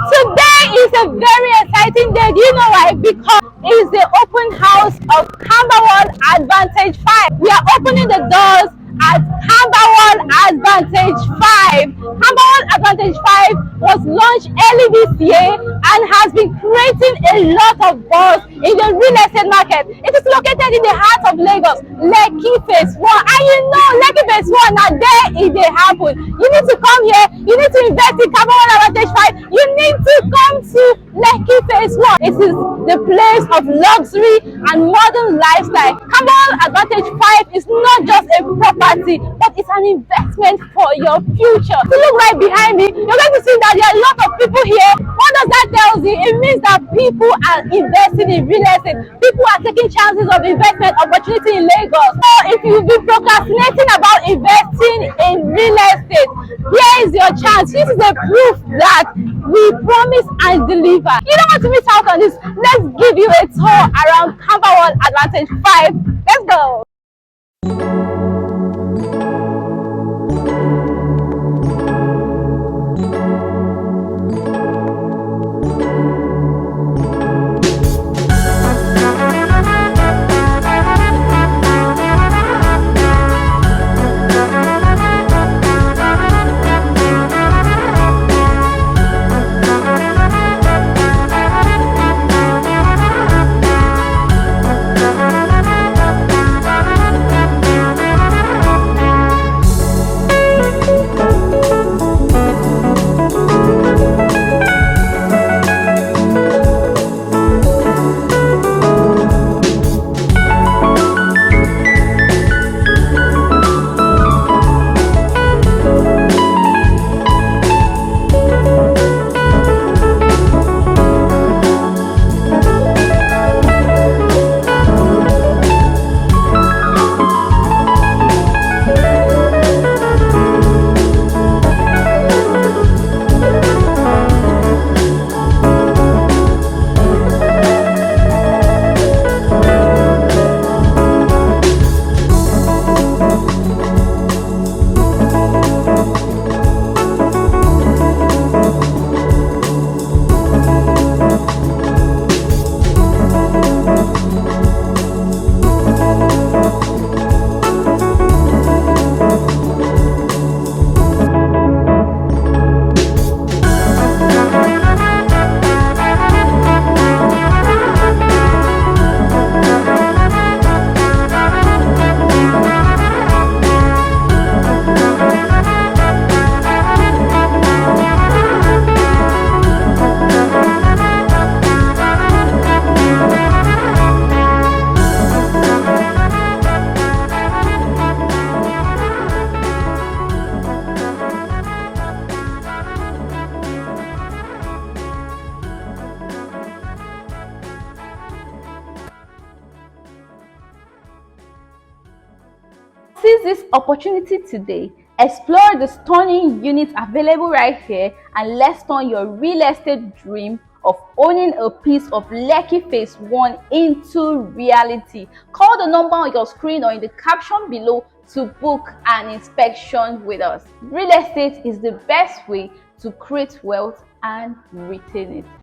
Today is a very exciting day. Do you know why? Because it is the open house of Camberwall Advantage 5. We are opening the doors at Camberwall Advantage 5. Camberwall Advantage 5 was launched early this year and has been creating a lot of buzz in the real estate market. It is located in the heart of Lagos, Lekki Phase 1. And you know, Lekki Phase 1, now there it dey happen. You need to come here, you need to invest in Camberwall Advantage 5, you need to come to Lekki Phase 1. It is the place of luxury and modern lifestyle. Camberwall Advantage 5 is not just a property, but it's an investment for your future. If you look right behind me, you're going to see that there are a lot of people here. What does that tell you? It means that people are investing in real estate. People are taking chances of investment opportunity in Lagos. So if you've been procrastinating about investing in real estate, here is your chance. This is a proof that we promise and deliver. You don't want to miss out on this. Let's give you a tour around Camberwall Advantage 5. Let's go. Seize this opportunity today. Explore the stunning units available right here and let's turn your real estate dream of owning a piece of Lekki Phase 1 into reality. Call the number on your screen or in the caption below to book an inspection with us. Real estate is the best way to create wealth and retain it.